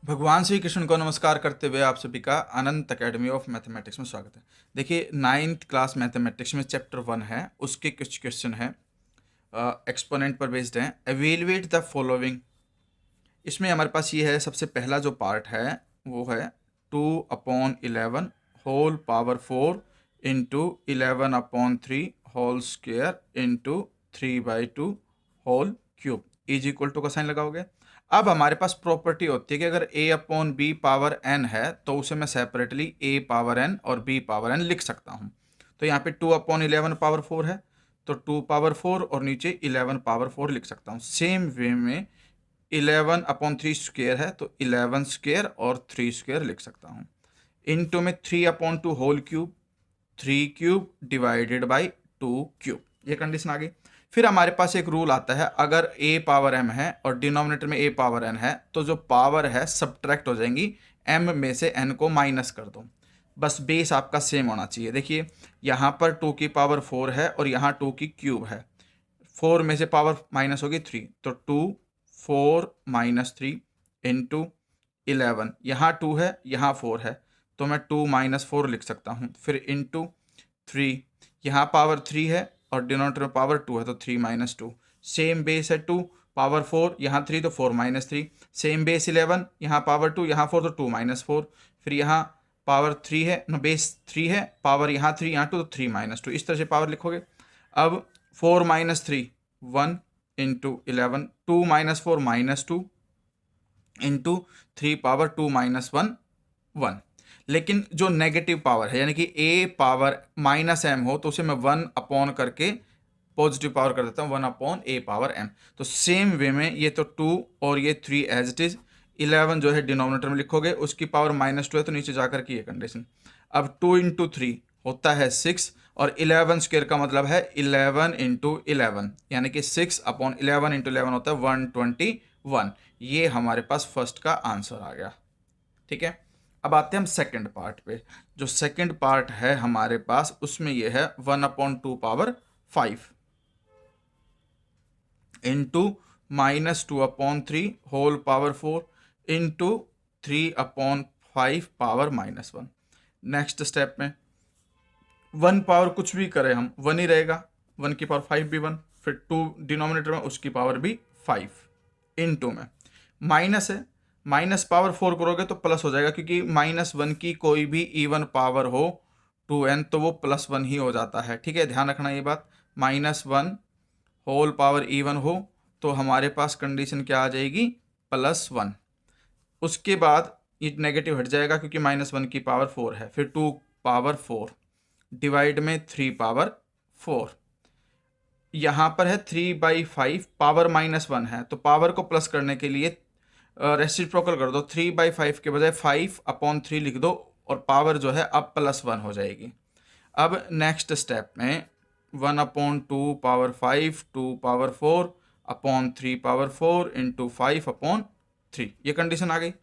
भगवान श्री कृष्ण को नमस्कार करते हुए आप सभी का अनंत एकेडमी ऑफ मैथमेटिक्स में स्वागत है। देखिए, 9th क्लास मैथमेटिक्स में चैप्टर 1 है, उसके कुछ क्वेश्चन है, एक्सपोनेंट पर बेस्ड हैं। Evaluate the following. इसमें हमारे पास ये है, सबसे पहला जो पार्ट है वो है 2/11 whole power 4 into 11/3 whole square into 3/2 whole cube is equal to का साइन लगाओगे। अब हमारे पास प्रॉपर्टी होती है कि अगर a/b पावर n है तो उसे मैं सेपरेटली a पावर n और b पावर n लिख सकता हूँ। तो यहाँ पे 2/11 पावर 4 है तो 2 पावर 4 और नीचे 11 पावर 4 लिख सकता हूँ। सेम वे में 11/3 स्क्वेयर है तो 11 स्क्वेयर और 3 स्क्वेयर लिख सकता हूँ। इनटू में 3/2 whole cube, 3 cube divided by 2 cube, ये कंडीशन आ गई। फिर हमारे पास एक रूल आता है, अगर a पावर m है और डिनोमिनेटर में a पावर n है तो जो पावर है सब्ट्रैक्ट हो जाएंगी, m में से n को माइनस कर दो, बस बेस आपका सेम होना चाहिए। देखिए, यहाँ पर 2 की पावर 4 है और यहाँ 2 की क्यूब है, 4 में से पावर माइनस होगी 3, तो 2 4 माइनस 3 इंटू 11, यहाँ 2 है यहाँ 4 है तो मैं 2 माइनस 4 लिख सकता हूँ। फिर इंटू 3, यहाँ पावर 3 है और डिनोमिनेटर में पावर 2 है तो 3 माइनस 2, सेम बेस है 2 पावर 4, यहाँ 3 तो 4 माइनस 3, सेम बेस 11, यहाँ पावर 2 यहाँ 4 तो 2 माइनस 4, फिर यहाँ पावर 3 है ना, बेस 3 है, पावर यहाँ 3 यहाँ 2 तो 3 माइनस 2, इस तरह से पावर लिखोगे। अब 4 minus 3 1 into 11, 2 minus 4 minus 2 into 3 power 2 minus 1 1। लेकिन जो नेगेटिव पावर है यानी कि a पावर माइनस m हो तो उसे मैं 1 अपॉन करके पॉजिटिव पावर कर देता हूँ, 1/a पावर m। तो सेम वे में ये तो 2 और ये 3 एज इट इज, 11 जो है डिनोमिनेटर में लिखोगे, उसकी पावर -2 है तो नीचे जाकर की ये कंडीशन। अब 2 इंटू 3 होता है 6 और 11 स्क्वेयर का मतलब है 11 इंटू 11, यानी कि 6/11 इंटू 11 होता है 121। ये हमारे पास फर्स्ट का आंसर आ गया। ठीक है, अब आते हैं हम सेकंड पार्ट पे। जो सेकंड पार्ट है हमारे पास उसमें ये है 1/2 power 5 into -2/3 whole power 4 into 3/5 power -1। Next step में 1 पावर कुछ भी करें हम 1 ही रहेगा, 1 की पावर 5 भी 1, फिर 2 डिनोमिनेटर में उसकी पावर भी 5 इंटू में माइनस है, माइनस पावर 4 करोगे तो प्लस हो जाएगा, क्योंकि -1 की कोई भी इवन पावर हो 2n तो वो +1 ही हो जाता है। ठीक है, ध्यान रखना ये बात। -1 होल पावर इवन हो तो हमारे पास कंडीशन क्या आ जाएगी, +1। उसके बाद ये नेगेटिव हट जाएगा क्योंकि -1 की पावर 4 है, फिर 2 पावर 4 डिवाइड में 3 पावर 4, यहाँ पर है 3/5 पावर -1 है तो पावर को प्लस करने के लिए रेसिप्रोकल कर दो, 3/5 के बजाय 5/3 लिख दो और पावर जो है अब +1 हो जाएगी। अब नेक्स्ट स्टेप में 1/2 power 5 2 power 4 upon 3 power 4 into 5/3, ये कंडीशन आ गई।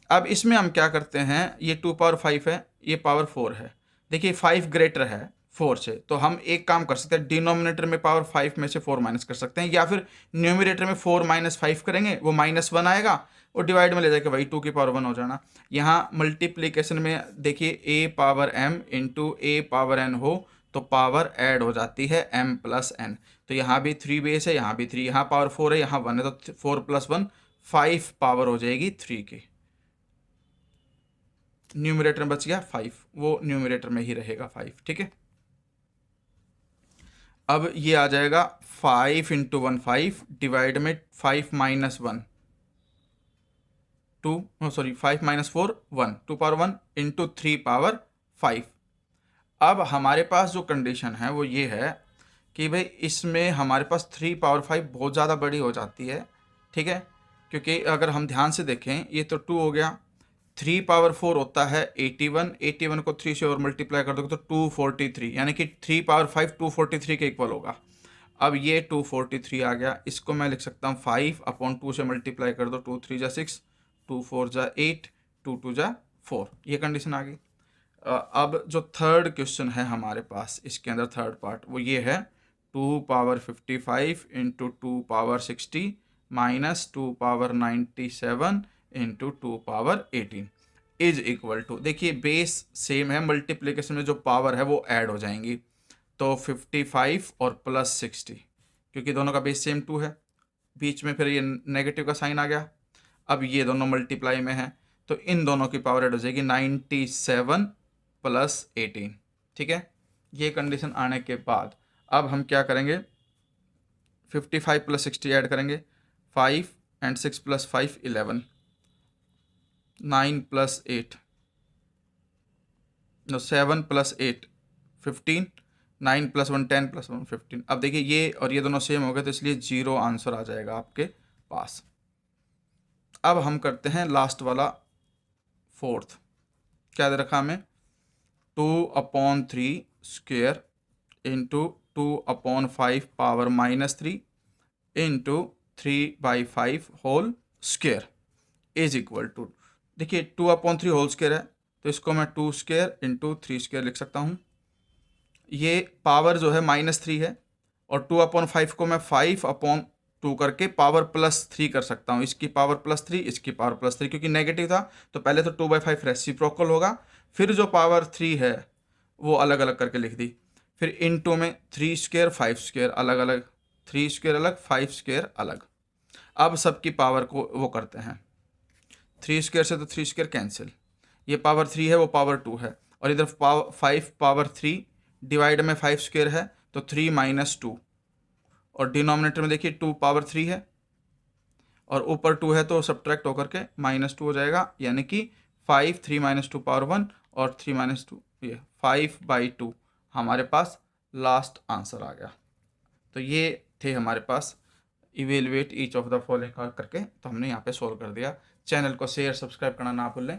अब इसमें हम क्या करते हैं, ये 2 पावर 5 है, ये पावर 4 है। देखिए 5 ग्रेटर है 4 से, तो हम एक काम कर सकते हैं, डिनोमिनेटर में पावर 5 में से 4 माइनस कर सकते हैं, या फिर न्यूमिनेटर में 4 - 5 करेंगे, वो -1 आएगा और डिवाइड में ले जाके वही 2 की पावर 1 हो जाना। यहाँ मल्टीप्लीकेशन में देखिए a power m into a power n हो तो पावर ऐड हो जाती है m प्लस n, तो यहाँ भी 3 बेस है, यहाँ भी 3, यहाँ पावर 4 है, यहाँ 1 है, तो 4 + 1 5 पावर हो जाएगी 3 की। न्यूमरेटर में बच गया 5, वो न्यूमरेटर में ही रहेगा 5। ठीक है, अब ये आ जाएगा 5 इंटू 1 5 डिवाइड में 5 - 1 2, सॉरी 5 - 4 1, 2 पावर 1 इंटू 3 पावर 5। अब हमारे पास जो कंडीशन है वो ये है कि भाई इसमें हमारे पास 3 पावर 5 बहुत ज़्यादा बड़ी हो जाती है। ठीक है, क्योंकि अगर हम ध्यान से देखें ये तो 2 हो गया, 3 पावर 4 होता है 81, 81 को 3 से और मल्टीप्लाई कर दोगे तो 243, यानी कि 3 पावर 5 243 के इक्वल होगा। अब ये 243 आ गया, इसको मैं लिख सकता हूँ 5/2 से मल्टीप्लाई कर दो, 2 3 जा 6, 2 4 जा 8, 2 2 जा 4, ये कंडीशन आ गई। अब जो थर्ड क्वेश्चन है हमारे पास, इसके अंदर थर्ड पार्ट वो ये है 2 power 55 into 2 power 60 minus 2 power 97 into 2 power 18 is equal to, देखिए बेस सेम है, मल्टीप्लिकेशन में जो पावर है वो ऐड हो जाएंगी, तो 55 और प्लस 60, क्योंकि दोनों का बेस सेम 2 है, बीच में फिर ये नेगेटिव का साइन आ गया। अब ये दोनों मल्टीप्लाई में है तो इन दोनों की पावर ऐड हो जाएगी 97 प्लस 18। ठीक है, ये कंडीशन आने के बाद अब हम क्या करेंगे, 55 प्लस 60 ऐड करेंगे, 5 and 6 plus 5 11, 9 plus 8 no 7 plus 8 15, 9 plus 1 10 plus 1 15। अब देखिए ये और ये दोनों सेम हो गए तो इसलिए 0 आंसर आ जाएगा आपके पास। अब हम करते हैं लास्ट वाला फोर्थ, क्या दे रखा हमें, 2/3 square into 2/5 power -3 into 3/5 whole square is equal to, देखिए 2/3 होल स्क्वेयर है तो इसको मैं 2 स्क्वेयर इंटू 3 स्क्वेयर लिख सकता हूँ। ये पावर जो है -3 है और 2/5 को मैं 5/2 करके पावर +3 कर सकता हूँ, इसकी पावर +3 इसकी पावर +3, क्योंकि नेगेटिव था तो पहले तो 2/5 रेसिप्रोकल होगा, फिर जो पावर 3 है वो अलग अलग करके लिख दी, फिर इनटू में 3 स्क्वेयर 5 स्क्वेयर अलग अलग, 3 स्क्वेयर अलग 5 स्क्वेयर अलग। अब सबकी पावर को वो करते हैं, 3 स्क्वेयर से तो 3 स्क्वेयर कैंसिल, ये पावर 3 है वो पावर 2 है, और इधर 5 पावर 3 डिवाइड में 5 स्क्वेयर है तो 3 - 2, और डिनोमिनेटर में देखिए 2 पावर 3 है और ऊपर 2 है तो सब्ट्रैक्ट होकर के -2 हो जाएगा, यानी कि 5 3 - 2 पावर 1 और 3 - 2 ये 5/2 हमारे पास लास्ट आंसर आ गया। तो ये थे हमारे पास evaluate each of the following करके, तो हमने यहाँ पे सोल्व कर दिया। चैनल को शेयर सब्सक्राइब करना ना भूलें।